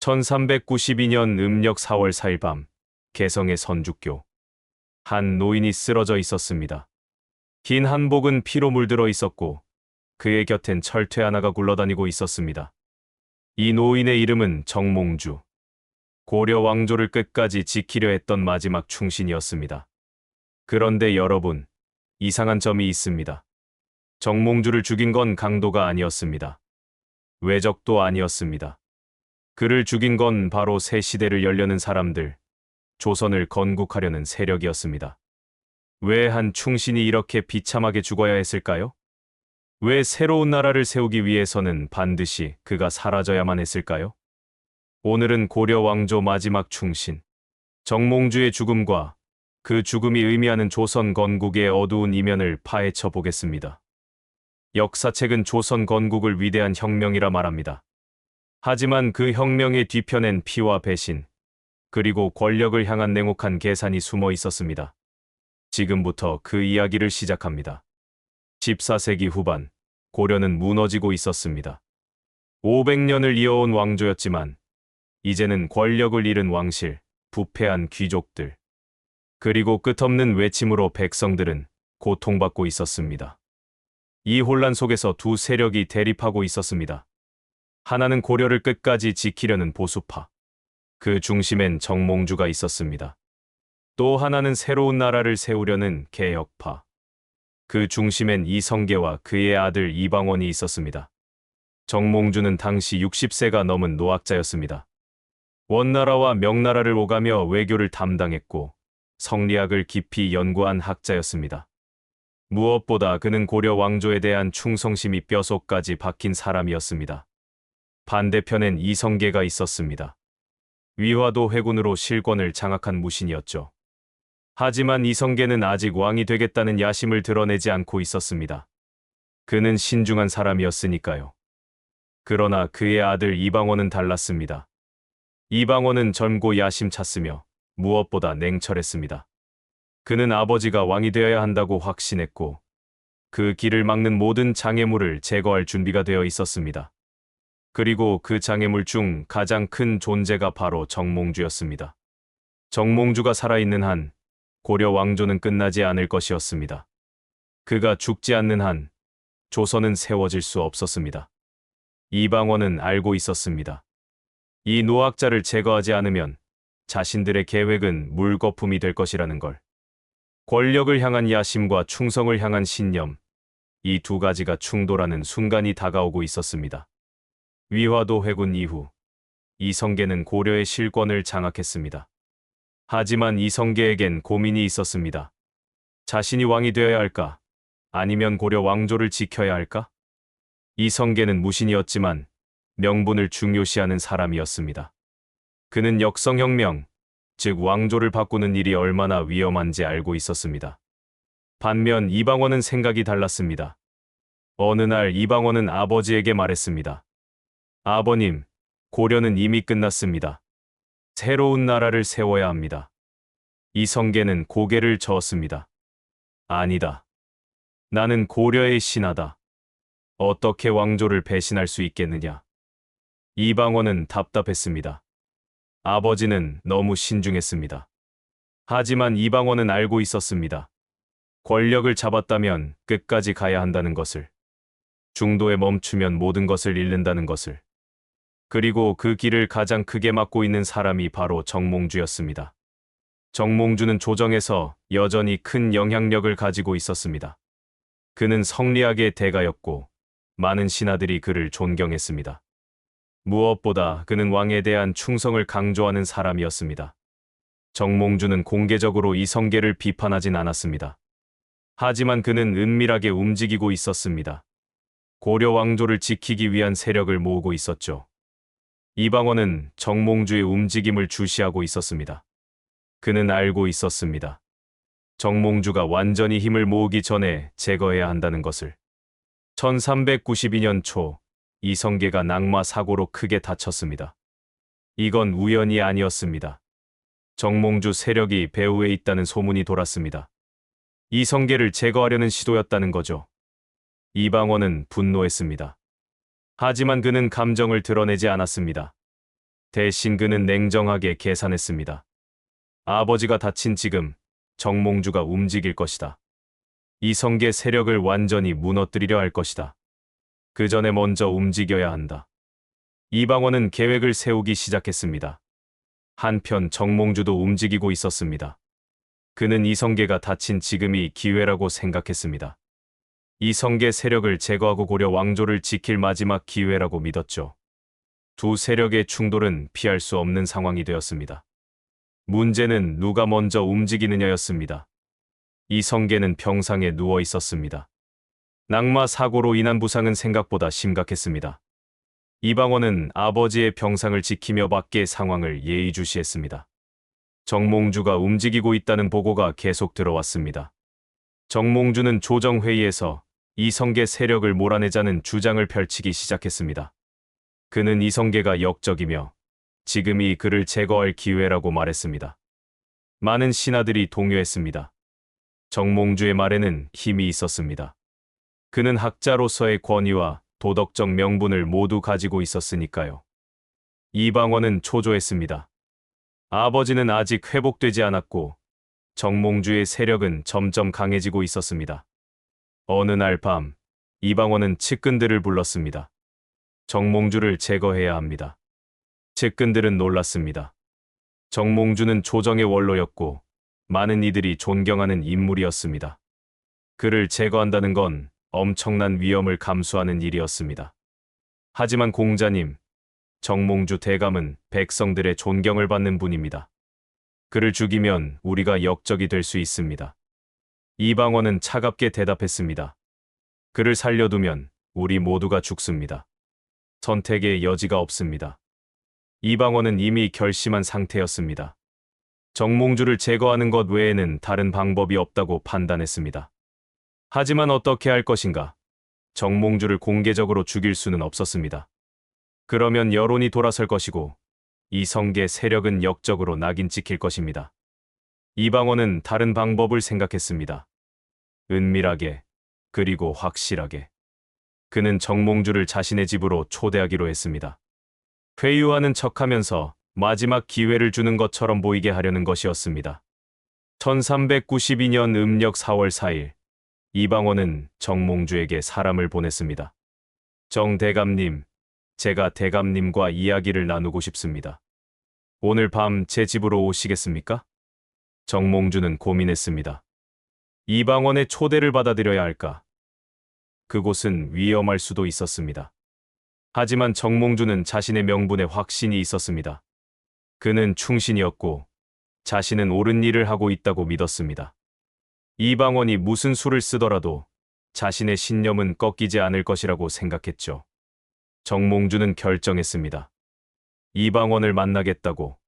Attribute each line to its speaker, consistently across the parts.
Speaker 1: 1392년 음력 4월 4일 밤, 개성의 선주교. 한 노인이 쓰러져 있었습니다. 긴 한복은 피로 물들어 있었고 그의 곁엔 철퇴 하나가 굴러다니고 있었습니다. 이 노인의 이름은 정몽주. 고려 왕조를 끝까지 지키려 했던 마지막 충신이었습니다. 그런데 여러분, 이상한 점이 있습니다. 정몽주를 죽인 건 강도가 아니었습니다. 외적도 아니었습니다. 그를 죽인 건 바로 새 시대를 열려는 사람들, 조선을 건국하려는 세력이었습니다. 왜 한 충신이 이렇게 비참하게 죽어야 했을까요? 왜 새로운 나라를 세우기 위해서는 반드시 그가 사라져야만 했을까요? 오늘은 고려 왕조 마지막 충신, 정몽주의 죽음과 그 죽음이 의미하는 조선 건국의 어두운 이면을 파헤쳐 보겠습니다. 역사책은 조선 건국을 위대한 혁명이라 말합니다. 하지만 그 혁명의 뒤편엔 피와 배신, 그리고 권력을 향한 냉혹한 계산이 숨어 있었습니다. 지금부터 그 이야기를 시작합니다. 14세기 후반, 고려는 무너지고 있었습니다. 500년을 이어온 왕조였지만 이제는 권력을 잃은 왕실, 부패한 귀족들, 그리고 끝없는 외침으로 백성들은 고통받고 있었습니다. 이 혼란 속에서 두 세력이 대립하고 있었습니다. 하나는 고려를 끝까지 지키려는 보수파, 그 중심엔 정몽주가 있었습니다. 또 하나는 새로운 나라를 세우려는 개혁파, 그 중심엔 이성계와 그의 아들 이방원이 있었습니다. 정몽주는 당시 60세가 넘은 노학자였습니다. 원나라와 명나라를 오가며 외교를 담당했고 성리학을 깊이 연구한 학자였습니다. 무엇보다 그는 고려 왕조에 대한 충성심이 뼛속까지 박힌 사람이었습니다. 반대편엔 이성계가 있었습니다. 위화도 회군으로 실권을 장악한 무신이었죠. 하지만 이성계는 아직 왕이 되겠다는 야심을 드러내지 않고 있었습니다. 그는 신중한 사람이었으니까요. 그러나 그의 아들 이방원은 달랐습니다. 이방원은 젊고 야심찼으며 무엇보다 냉철했습니다. 그는 아버지가 왕이 되어야 한다고 확신했고 그 길을 막는 모든 장애물을 제거할 준비가 되어 있었습니다. 그리고 그 장애물 중 가장 큰 존재가 바로 정몽주였습니다. 정몽주가 살아있는 한 고려 왕조는 끝나지 않을 것이었습니다. 그가 죽지 않는 한 조선은 세워질 수 없었습니다. 이방원은 알고 있었습니다. 이 노학자를 제거하지 않으면 자신들의 계획은 물거품이 될 것이라는 걸. 권력을 향한 야심과 충성을 향한 신념, 이 두 가지가 충돌하는 순간이 다가오고 있었습니다. 위화도 회군 이후 이성계는 고려의 실권을 장악했습니다. 하지만 이성계에겐 고민이 있었습니다. 자신이 왕이 되어야 할까? 아니면 고려 왕조를 지켜야 할까? 이성계는 무신이었지만 명분을 중요시하는 사람이었습니다. 그는 역성혁명, 즉 왕조를 바꾸는 일이 얼마나 위험한지 알고 있었습니다. 반면 이방원은 생각이 달랐습니다. 어느 날 이방원은 아버지에게 말했습니다. 아버님, 고려는 이미 끝났습니다. 새로운 나라를 세워야 합니다. 이성계는 고개를 저었습니다. 아니다. 나는 고려의 신하다. 어떻게 왕조를 배신할 수 있겠느냐? 이방원은 답답했습니다. 아버지는 너무 신중했습니다. 하지만 이방원은 알고 있었습니다. 권력을 잡았다면 끝까지 가야 한다는 것을. 중도에 멈추면 모든 것을 잃는다는 것을. 그리고 그 길을 가장 크게 막고 있는 사람이 바로 정몽주였습니다. 정몽주는 조정에서 여전히 큰 영향력을 가지고 있었습니다. 그는 성리학의 대가였고 많은 신하들이 그를 존경했습니다. 무엇보다 그는 왕에 대한 충성을 강조하는 사람이었습니다. 정몽주는 공개적으로 이성계를 비판하진 않았습니다. 하지만 그는 은밀하게 움직이고 있었습니다. 고려 왕조를 지키기 위한 세력을 모으고 있었죠. 이방원은 정몽주의 움직임을 주시하고 있었습니다. 그는 알고 있었습니다. 정몽주가 완전히 힘을 모으기 전에 제거해야 한다는 것을. 1392년 초, 이성계가 낙마 사고로 크게 다쳤습니다. 이건 우연이 아니었습니다. 정몽주 세력이 배후에 있다는 소문이 돌았습니다. 이성계를 제거하려는 시도였다는 거죠. 이방원은 분노했습니다. 하지만 그는 감정을 드러내지 않았습니다. 대신 그는 냉정하게 계산했습니다. 아버지가 다친 지금 정몽주가 움직일 것이다. 이성계 세력을 완전히 무너뜨리려 할 것이다. 그 전에 먼저 움직여야 한다. 이방원은 계획을 세우기 시작했습니다. 한편 정몽주도 움직이고 있었습니다. 그는 이성계가 다친 지금이 기회라고 생각했습니다. 이성계 세력을 제거하고 고려 왕조를 지킬 마지막 기회라고 믿었죠. 두 세력의 충돌은 피할 수 없는 상황이 되었습니다. 문제는 누가 먼저 움직이느냐였습니다. 이성계는 병상에 누워 있었습니다. 낙마 사고로 인한 부상은 생각보다 심각했습니다. 이방원은 아버지의 병상을 지키며 밖의 상황을 예의주시했습니다. 정몽주가 움직이고 있다는 보고가 계속 들어왔습니다. 정몽주는 조정회의에서 이성계 세력을 몰아내자는 주장을 펼치기 시작했습니다. 그는 이성계가 역적이며 지금이 그를 제거할 기회라고 말했습니다. 많은 신하들이 동요했습니다. 정몽주의 말에는 힘이 있었습니다. 그는 학자로서의 권위와 도덕적 명분을 모두 가지고 있었으니까요. 이방원은 초조했습니다. 아버지는 아직 회복되지 않았고 정몽주의 세력은 점점 강해지고 있었습니다. 어느 날 밤, 이방원은 측근들을 불렀습니다. 정몽주를 제거해야 합니다. 측근들은 놀랐습니다. 정몽주는 조정의 원로였고 많은 이들이 존경하는 인물이었습니다. 그를 제거한다는 건 엄청난 위험을 감수하는 일이었습니다. 하지만 공자님, 정몽주 대감은 백성들의 존경을 받는 분입니다. 그를 죽이면 우리가 역적이 될 수 있습니다. 이방원은 차갑게 대답했습니다. 그를 살려두면 우리 모두가 죽습니다. 선택의 여지가 없습니다. 이방원은 이미 결심한 상태였습니다. 정몽주를 제거하는 것 외에는 다른 방법이 없다고 판단했습니다. 하지만 어떻게 할 것인가? 정몽주를 공개적으로 죽일 수는 없었습니다. 그러면 여론이 돌아설 것이고 이성계 세력은 역적으로 낙인 찍힐 것입니다. 이방원은 다른 방법을 생각했습니다. 은밀하게, 그리고 확실하게. 그는 정몽주를 자신의 집으로 초대하기로 했습니다. 회유하는 척하면서 마지막 기회를 주는 것처럼 보이게 하려는 것이었습니다. 1392년 음력 4월 4일, 이방원은 정몽주에게 사람을 보냈습니다. 정 대감님, 제가 대감님과 이야기를 나누고 싶습니다. 오늘 밤 제 집으로 오시겠습니까? 정몽주는 고민했습니다. 이방원의 초대를 받아들여야 할까? 그곳은 위험할 수도 있었습니다. 하지만 정몽주는 자신의 명분에 확신이 있었습니다. 그는 충신이었고 자신은 옳은 일을 하고 있다고 믿었습니다. 이방원이 무슨 수를 쓰더라도 자신의 신념은 꺾이지 않을 것이라고 생각했죠. 정몽주는 결정했습니다. 이방원을 만나겠다고.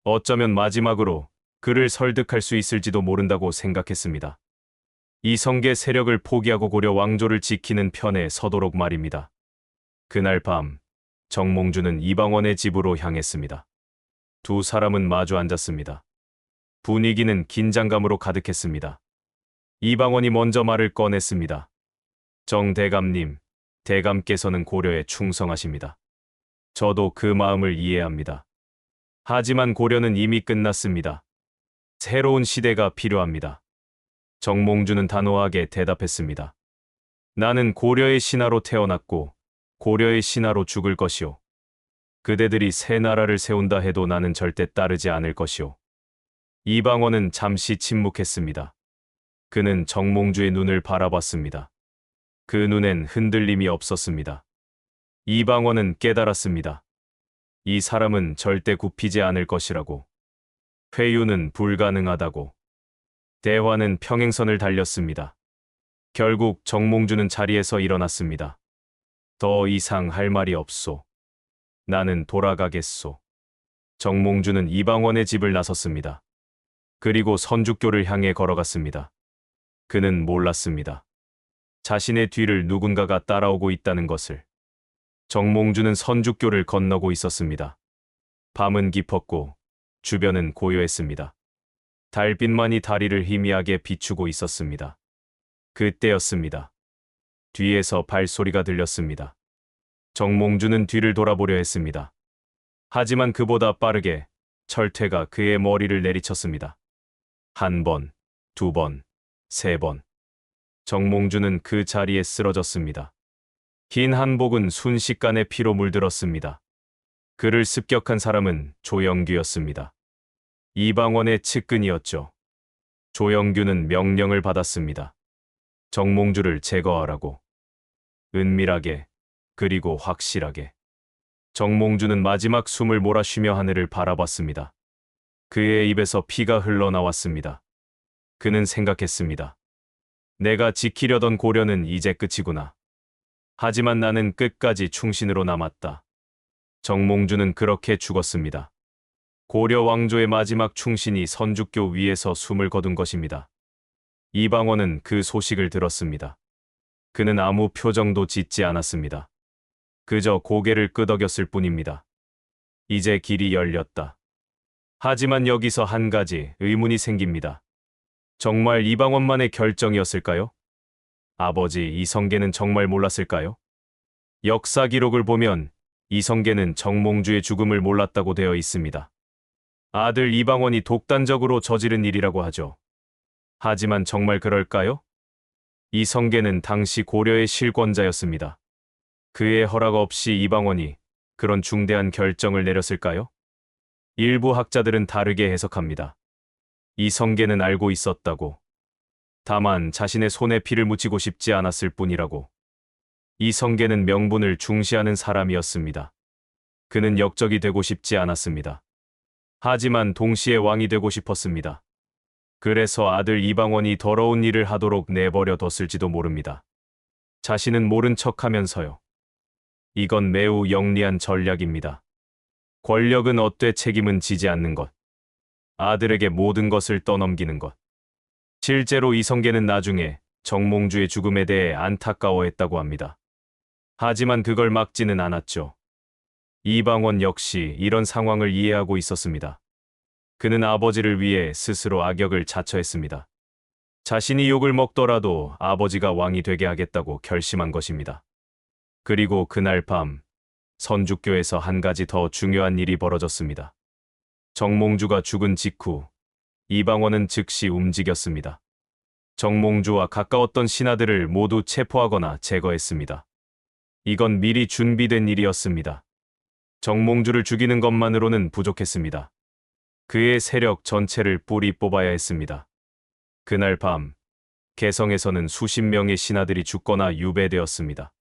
Speaker 1: 어쩌면 마지막으로 그를 설득할 수 있을지도 모른다고 생각했습니다. 이성계 세력을 포기하고 고려 왕조를 지키는 편에 서도록 말입니다. 그날 밤, 정몽주는 이방원의 집으로 향했습니다. 두 사람은 마주 앉았습니다. 분위기는 긴장감으로 가득했습니다. 이방원이 먼저 말을 꺼냈습니다. 정 대감님, 대감께서는 고려에 충성하십니다. 저도 그 마음을 이해합니다. 하지만 고려는 이미 끝났습니다. 새로운 시대가 필요합니다. 정몽주는 단호하게 대답했습니다. 나는 고려의 신하로 태어났고 고려의 신하로 죽을 것이오. 그대들이 새 나라를 세운다 해도 나는 절대 따르지 않을 것이오. 이방원은 잠시 침묵했습니다. 그는 정몽주의 눈을 바라봤습니다. 그 눈엔 흔들림이 없었습니다. 이방원은 깨달았습니다. 이 사람은 절대 굽히지 않을 것이라고. 회유는 불가능하다고. 대화는 평행선을 달렸습니다. 결국 정몽주는 자리에서 일어났습니다. 더 이상 할 말이 없소. 나는 돌아가겠소. 정몽주는 이방원의 집을 나섰습니다. 그리고 선주교를 향해 걸어갔습니다. 그는 몰랐습니다. 자신의 뒤를 누군가가 따라오고 있다는 것을. 정몽주는 선주교를 건너고 있었습니다. 밤은 깊었고 주변은 고요했습니다. 달빛만이 다리를 희미하게 비추고 있었습니다. 그때였습니다. 뒤에서 발소리가 들렸습니다. 정몽주는 뒤를 돌아보려 했습니다. 하지만 그보다 빠르게 철퇴가 그의 머리를 내리쳤습니다. 한 번, 두 번, 세 번. 정몽주는 그 자리에 쓰러졌습니다. 긴 한복은 순식간에 피로 물들었습니다. 그를 습격한 사람은 조영규였습니다. 이방원의 측근이었죠. 조영규는 명령을 받았습니다. 정몽주를 제거하라고. 은밀하게, 그리고 확실하게. 정몽주는 마지막 숨을 몰아쉬며 하늘을 바라봤습니다. 그의 입에서 피가 흘러나왔습니다. 그는 생각했습니다. 내가 지키려던 고려는 이제 끝이구나. 하지만 나는 끝까지 충신으로 남았다. 정몽주는 그렇게 죽었습니다. 고려 왕조의 마지막 충신이 선주교 위에서 숨을 거둔 것입니다. 이방원은 그 소식을 들었습니다. 그는 아무 표정도 짓지 않았습니다. 그저 고개를 끄덕였을 뿐입니다. 이제 길이 열렸다. 하지만 여기서 한 가지 의문이 생깁니다. 정말 이방원만의 결정이었을까요? 아버지 이성계는 정말 몰랐을까요? 역사 기록을 보면 이성계는 정몽주의 죽음을 몰랐다고 되어 있습니다. 아들 이방원이 독단적으로 저지른 일이라고 하죠. 하지만 정말 그럴까요? 이성계는 당시 고려의 실권자였습니다. 그의 허락 없이 이방원이 그런 중대한 결정을 내렸을까요? 일부 학자들은 다르게 해석합니다. 이성계는 알고 있었다고. 다만 자신의 손에 피를 묻히고 싶지 않았을 뿐이라고. 이성계는 명분을 중시하는 사람이었습니다. 그는 역적이 되고 싶지 않았습니다. 하지만 동시에 왕이 되고 싶었습니다. 그래서 아들 이방원이 더러운 일을 하도록 내버려 뒀을지도 모릅니다. 자신은 모른 척하면서요. 이건 매우 영리한 전략입니다. 권력은 얻되 책임은 지지 않는 것. 아들에게 모든 것을 떠넘기는 것. 실제로 이성계는 나중에 정몽주의 죽음에 대해 안타까워했다고 합니다. 하지만 그걸 막지는 않았죠. 이방원 역시 이런 상황을 이해하고 있었습니다. 그는 아버지를 위해 스스로 악역을 자처했습니다. 자신이 욕을 먹더라도 아버지가 왕이 되게 하겠다고 결심한 것입니다. 그리고 그날 밤, 선주교에서 한 가지 더 중요한 일이 벌어졌습니다. 정몽주가 죽은 직후, 이방원은 즉시 움직였습니다. 정몽주와 가까웠던 신하들을 모두 체포하거나 제거했습니다. 이건 미리 준비된 일이었습니다. 정몽주를 죽이는 것만으로는 부족했습니다. 그의 세력 전체를 뿌리 뽑아야 했습니다. 그날 밤, 개성에서는 수십 명의 신하들이 죽거나 유배되었습니다.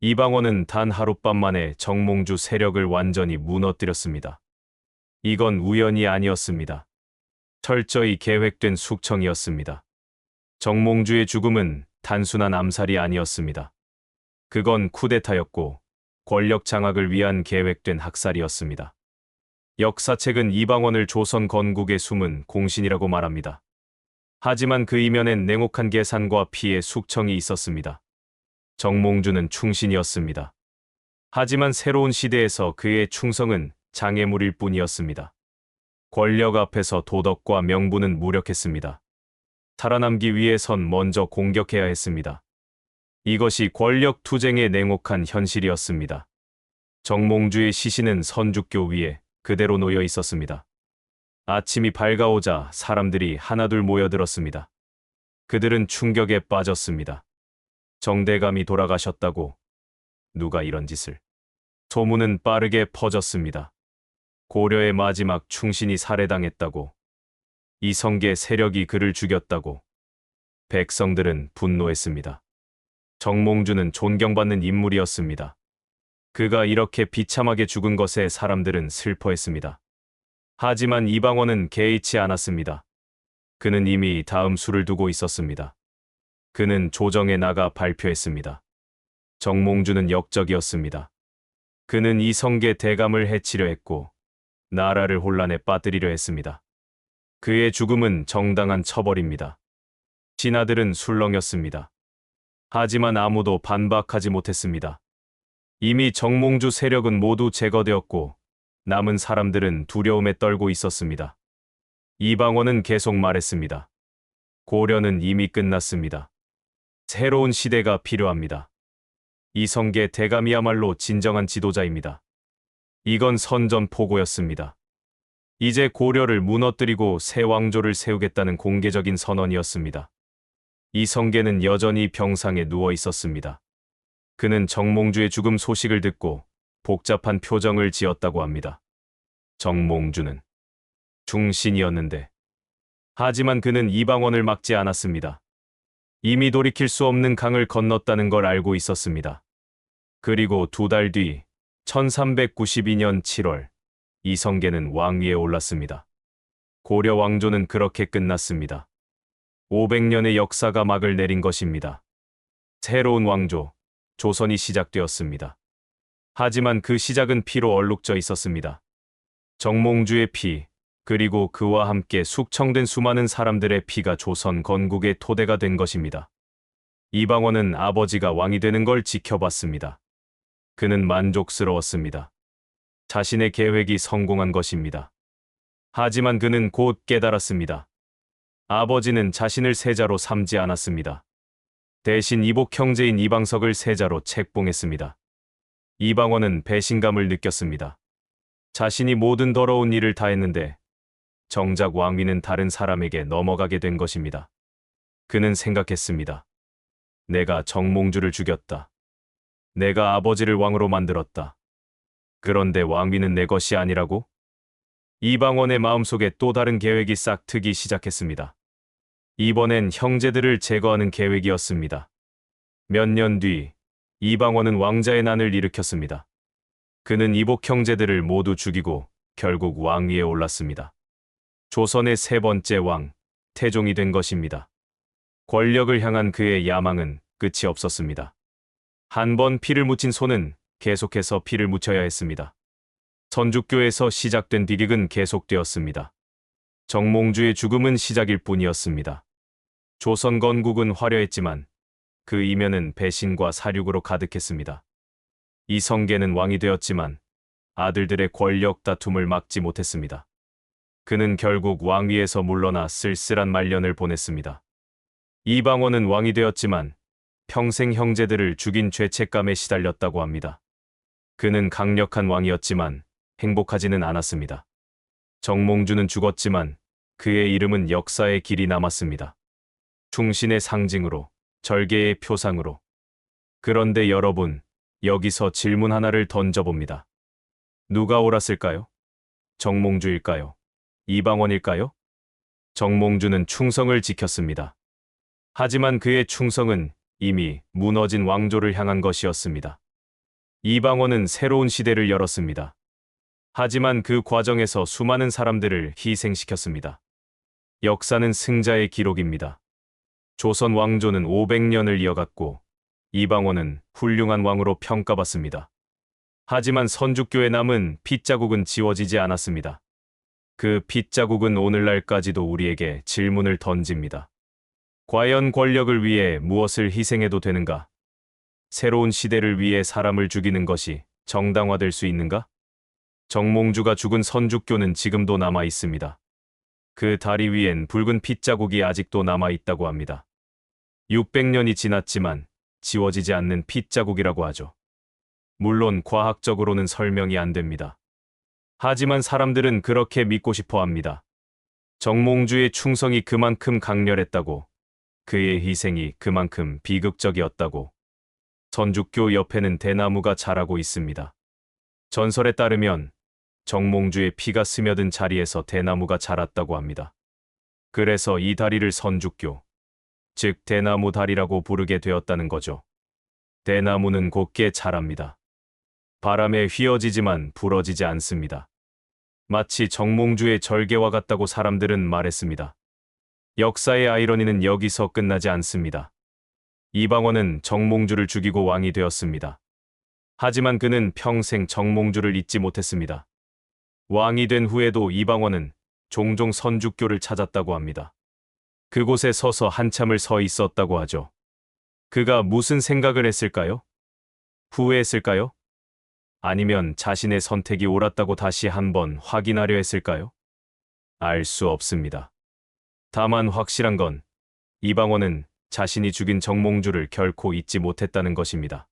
Speaker 1: 이방원은 단 하룻밤 만에 정몽주 세력을 완전히 무너뜨렸습니다. 이건 우연이 아니었습니다. 철저히 계획된 숙청이었습니다. 정몽주의 죽음은 단순한 암살이 아니었습니다. 그건 쿠데타였고 권력 장악을 위한 계획된 학살이었습니다. 역사책은 이방원을 조선 건국의 숨은 공신이라고 말합니다. 하지만 그 이면엔 냉혹한 계산과 피해 숙청이 있었습니다. 정몽주는 충신이었습니다. 하지만 새로운 시대에서 그의 충성은 장애물일 뿐이었습니다. 권력 앞에서 도덕과 명분은 무력했습니다. 살아남기 위해선 먼저 공격해야 했습니다. 이것이 권력 투쟁의 냉혹한 현실이었습니다. 정몽주의 시신은 선주교 위에 그대로 놓여 있었습니다. 아침이 밝아오자 사람들이 하나둘 모여들었습니다. 그들은 충격에 빠졌습니다. 정대감이 돌아가셨다고. 누가 이런 짓을. 소문은 빠르게 퍼졌습니다. 고려의 마지막 충신이 살해당했다고. 이성계 세력이 그를 죽였다고. 백성들은 분노했습니다. 정몽주는 존경받는 인물이었습니다. 그가 이렇게 비참하게 죽은 것에 사람들은 슬퍼했습니다. 하지만 이방원은 개의치 않았습니다. 그는 이미 다음 수를 두고 있었습니다. 그는 조정에 나가 발표했습니다. 정몽주는 역적이었습니다. 그는 이성계 대감을 해치려 했고 나라를 혼란에 빠뜨리려 했습니다. 그의 죽음은 정당한 처벌입니다. 신하들은 술렁였습니다. 하지만 아무도 반박하지 못했습니다. 이미 정몽주 세력은 모두 제거되었고 남은 사람들은 두려움에 떨고 있었습니다. 이방원은 계속 말했습니다. 고려는 이미 끝났습니다. 새로운 시대가 필요합니다. 이성계 대감이야말로 진정한 지도자입니다. 이건 선전포고였습니다. 이제 고려를 무너뜨리고 새 왕조를 세우겠다는 공개적인 선언이었습니다. 이성계는 여전히 병상에 누워 있었습니다. 그는 정몽주의 죽음 소식을 듣고 복잡한 표정을 지었다고 합니다. 정몽주는 중신이었는데, 하지만 그는 이방원을 막지 않았습니다. 이미 돌이킬 수 없는 강을 건넜다는 걸 알고 있었습니다. 그리고 2달 뒤 1392년 7월 이성계는 왕위에 올랐습니다. 고려 왕조는 그렇게 끝났습니다. 500년의 역사가 막을 내린 것입니다. 새로운 왕조, 조선이 시작되었습니다. 하지만 그 시작은 피로 얼룩져 있었습니다. 정몽주의 피, 그리고 그와 함께 숙청된 수많은 사람들의 피가 조선 건국의 토대가 된 것입니다. 이방원은 아버지가 왕이 되는 걸 지켜봤습니다. 그는 만족스러웠습니다. 자신의 계획이 성공한 것입니다. 하지만 그는 곧 깨달았습니다. 아버지는 자신을 세자로 삼지 않았습니다. 대신 이복 형제인 이방석을 세자로 책봉했습니다. 이방원은 배신감을 느꼈습니다. 자신이 모든 더러운 일을 다 했는데 정작 왕위는 다른 사람에게 넘어가게 된 것입니다. 그는 생각했습니다. 내가 정몽주를 죽였다. 내가 아버지를 왕으로 만들었다. 그런데 왕위는 내 것이 아니라고? 이방원의 마음속에 또 다른 계획이 싹 트기 시작했습니다. 이번엔 형제들을 제거하는 계획이었습니다. 몇 년 뒤 이방원은 왕자의 난을 일으켰습니다. 그는 이복 형제들을 모두 죽이고 결국 왕위에 올랐습니다. 조선의 세 번째 왕, 태종이 된 것입니다. 권력을 향한 그의 야망은 끝이 없었습니다. 한 번 피를 묻힌 손은 계속해서 피를 묻혀야 했습니다. 선주교에서 시작된 비극은 계속되었습니다. 정몽주의 죽음은 시작일 뿐이었습니다. 조선 건국은 화려했지만 그 이면은 배신과 사륙으로 가득했습니다. 이성계는 왕이 되었지만 아들들의 권력 다툼을 막지 못했습니다. 그는 결국 왕위에서 물러나 쓸쓸한 말년을 보냈습니다. 이방원은 왕이 되었지만 평생 형제들을 죽인 죄책감에 시달렸다고 합니다. 그는 강력한 왕이었지만 행복하지는 않았습니다. 정몽주는 죽었지만 그의 이름은 역사의 길이 남았습니다. 충신의 상징으로, 절개의 표상으로. 그런데 여러분, 여기서 질문 하나를 던져봅니다. 누가 옳았을까요? 정몽주일까요? 이방원일까요? 정몽주는 충성을 지켰습니다. 하지만 그의 충성은 이미 무너진 왕조를 향한 것이었습니다. 이방원은 새로운 시대를 열었습니다. 하지만 그 과정에서 수많은 사람들을 희생시켰습니다. 역사는 승자의 기록입니다. 조선 왕조는 500년을 이어갔고 이방원은 훌륭한 왕으로 평가받습니다. 하지만 선주교에 남은 핏자국은 지워지지 않았습니다. 그 핏자국은 오늘날까지도 우리에게 질문을 던집니다. 과연 권력을 위해 무엇을 희생해도 되는가? 새로운 시대를 위해 사람을 죽이는 것이 정당화될 수 있는가? 정몽주가 죽은 선주교는 지금도 남아 있습니다. 그 다리 위엔 붉은 핏자국이 아직도 남아 있다고 합니다. 600년이 지났지만 지워지지 않는 핏자국이라고 하죠. 물론 과학적으로는 설명이 안 됩니다. 하지만 사람들은 그렇게 믿고 싶어 합니다. 정몽주의 충성이 그만큼 강렬했다고, 그의 희생이 그만큼 비극적이었다고. 선주교 옆에는 대나무가 자라고 있습니다. 전설에 따르면 정몽주의 피가 스며든 자리에서 대나무가 자랐다고 합니다. 그래서 이 다리를 선주교, 즉 대나무 다리라고 부르게 되었다는 거죠. 대나무는 곱게 자랍니다. 바람에 휘어지지만 부러지지 않습니다. 마치 정몽주의 절개와 같다고 사람들은 말했습니다. 역사의 아이러니는 여기서 끝나지 않습니다. 이방원은 정몽주를 죽이고 왕이 되었습니다. 하지만 그는 평생 정몽주를 잊지 못했습니다. 왕이 된 후에도 이방원은 종종 선주교를 찾았다고 합니다. 그곳에 서서 한참을 서 있었다고 하죠. 그가 무슨 생각을 했을까요? 후회했을까요? 아니면 자신의 선택이 옳았다고 다시 한번 확인하려 했을까요? 알 수 없습니다. 다만 확실한 건 이방원은 자신이 죽인 정몽주를 결코 잊지 못했다는 것입니다.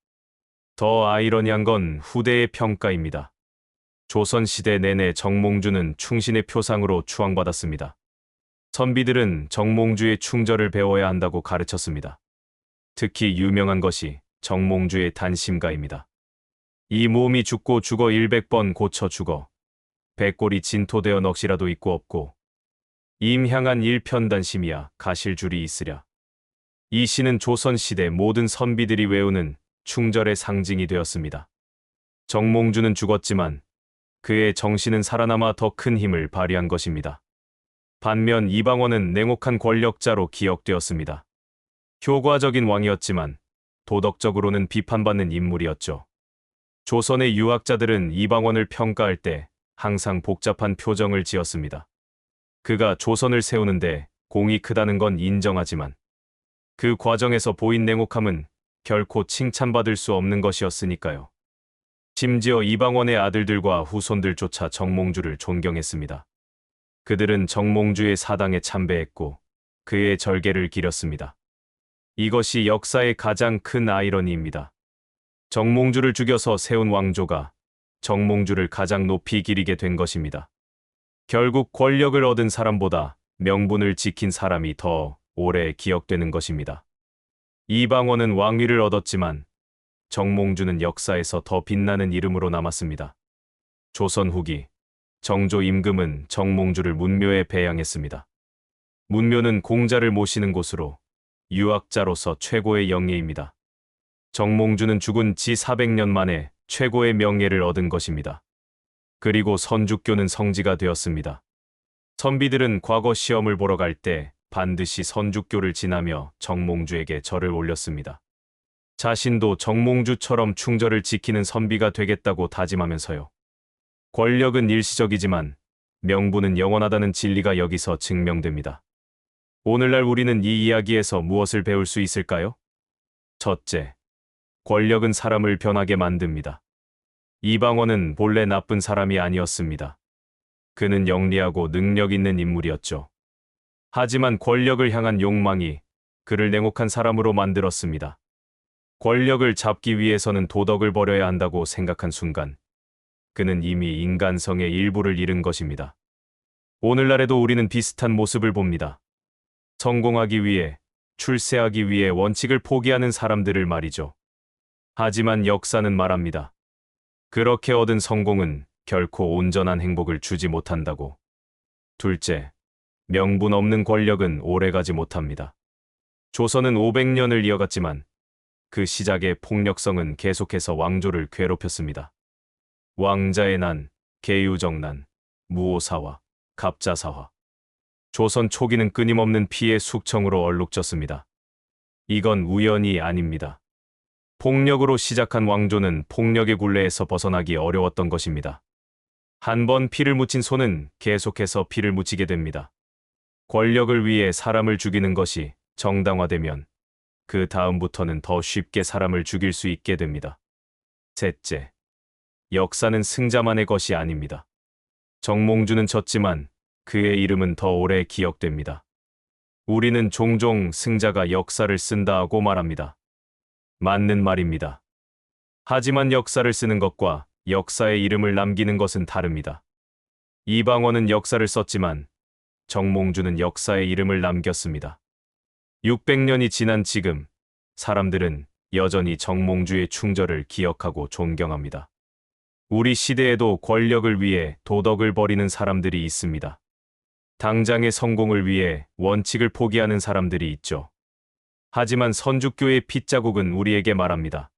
Speaker 1: 더 아이러니한 건 후대의 평가입니다. 조선시대 내내 정몽주는 충신의 표상으로 추앙받았습니다. 선비들은 정몽주의 충절을 배워야 한다고 가르쳤습니다. 특히 유명한 것이 정몽주의 단심가입니다. 이 몸이 죽고 죽어 100번 고쳐 죽어 백골이 진토되어 넋이라도 있고 없고 임향한 일편단심이야 가실 줄이 있으랴. 이 시는 조선시대 모든 선비들이 외우는 충절의 상징이 되었습니다. 정몽주는 죽었지만 그의 정신은 살아남아 더 큰 힘을 발휘한 것입니다. 반면 이방원은 냉혹한 권력자로 기억되었습니다. 효과적인 왕이었지만 도덕적으로는 비판받는 인물이었죠. 조선의 유학자들은 이방원을 평가할 때 항상 복잡한 표정을 지었습니다. 그가 조선을 세우는데 공이 크다는 건 인정하지만 그 과정에서 보인 냉혹함은 결코 칭찬받을 수 없는 것이었으니까요. 심지어 이방원의 아들들과 후손들조차 정몽주를 존경했습니다. 그들은 정몽주의 사당에 참배했고 그의 절개를 기렸습니다. 이것이 역사의 가장 큰 아이러니입니다. 정몽주를 죽여서 세운 왕조가 정몽주를 가장 높이 기리게 된 것입니다. 결국 권력을 얻은 사람보다 명분을 지킨 사람이 더 오래 기억되는 것입니다. 이방원은 왕위를 얻었지만 정몽주는 역사에서 더 빛나는 이름으로 남았습니다. 조선 후기 정조 임금은 정몽주를 문묘에 배양했습니다. 문묘는 공자를 모시는 곳으로 유학자로서 최고의 영예입니다. 정몽주는 죽은 지 400년 만에 최고의 명예를 얻은 것입니다. 그리고 선주교는 성지가 되었습니다. 선비들은 과거 시험을 보러 갈 때 반드시 선주교를 지나며 정몽주에게 절을 올렸습니다. 자신도 정몽주처럼 충절을 지키는 선비가 되겠다고 다짐하면서요. 권력은 일시적이지만 명분은 영원하다는 진리가 여기서 증명됩니다. 오늘날 우리는 이 이야기에서 무엇을 배울 수 있을까요? 첫째, 권력은 사람을 변하게 만듭니다. 이방원은 본래 나쁜 사람이 아니었습니다. 그는 영리하고 능력 있는 인물이었죠. 하지만 권력을 향한 욕망이 그를 냉혹한 사람으로 만들었습니다. 권력을 잡기 위해서는 도덕을 버려야 한다고 생각한 순간 그는 이미 인간성의 일부를 잃은 것입니다. 오늘날에도 우리는 비슷한 모습을 봅니다. 성공하기 위해, 출세하기 위해 원칙을 포기하는 사람들을 말이죠. 하지만 역사는 말합니다. 그렇게 얻은 성공은 결코 온전한 행복을 주지 못한다고. 둘째, 명분 없는 권력은 오래가지 못합니다. 조선은 500년을 이어갔지만 그 시작의 폭력성은 계속해서 왕조를 괴롭혔습니다. 왕자의 난, 계유정난, 무오사화, 갑자사화. 조선 초기는 끊임없는 피해 숙청으로 얼룩졌습니다. 이건 우연이 아닙니다. 폭력으로 시작한 왕조는 폭력의 굴레에서 벗어나기 어려웠던 것입니다. 한 번 피를 묻힌 손은 계속해서 피를 묻히게 됩니다. 권력을 위해 사람을 죽이는 것이 정당화되면 그 다음부터는 더 쉽게 사람을 죽일 수 있게 됩니다. 셋째, 역사는 승자만의 것이 아닙니다. 정몽주는 졌지만 그의 이름은 더 오래 기억됩니다. 우리는 종종 승자가 역사를 쓴다 하고 말합니다. 맞는 말입니다. 하지만 역사를 쓰는 것과 역사의 이름을 남기는 것은 다릅니다. 이방원은 역사를 썼지만 정몽주는 역사의 이름을 남겼습니다. 600년이 지난 지금 사람들은 여전히 정몽주의 충절을 기억하고 존경합니다. 우리 시대에도 권력을 위해 도덕을 버리는 사람들이 있습니다. 당장의 성공을 위해 원칙을 포기하는 사람들이 있죠. 하지만 선주교의 핏자국은 우리에게 말합니다.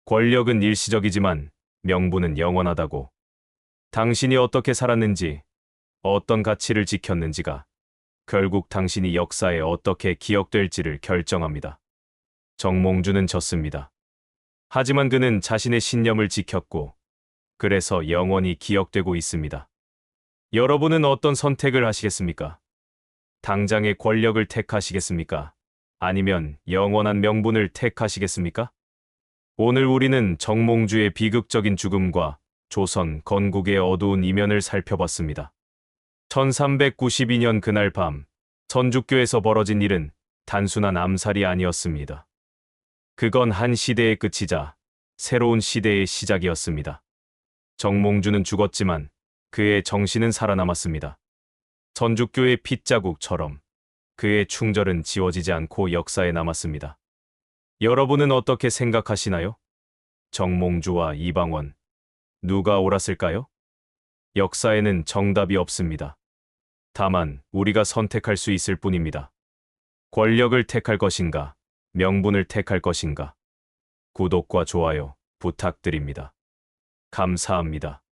Speaker 1: 권력은 일시적이지만 명분은 영원하다고. 당신이 어떻게 살았는지, 어떤 가치를 지켰는지가 결국 당신이 역사에 어떻게 기억될지를 결정합니다. 정몽주는 졌습니다. 하지만 그는 자신의 신념을 지켰고, 그래서 영원히 기억되고 있습니다. 여러분은 어떤 선택을 하시겠습니까? 당장의 권력을 택하시겠습니까? 아니면 영원한 명분을 택하시겠습니까? 오늘 우리는 정몽주의 비극적인 죽음과 조선 건국의 어두운 이면을 살펴봤습니다. 1392년 그날 밤, 선주교에서 벌어진 일은 단순한 암살이 아니었습니다. 그건 한 시대의 끝이자 새로운 시대의 시작이었습니다. 정몽주는 죽었지만 그의 정신은 살아남았습니다. 선죽교의 핏자국처럼 그의 충절은 지워지지 않고 역사에 남았습니다. 여러분은 어떻게 생각하시나요? 정몽주와 이방원, 누가 옳았을까요? 역사에는 정답이 없습니다. 다만 우리가 선택할 수 있을 뿐입니다. 권력을 택할 것인가, 명분을 택할 것인가. 구독과 좋아요 부탁드립니다. 감사합니다.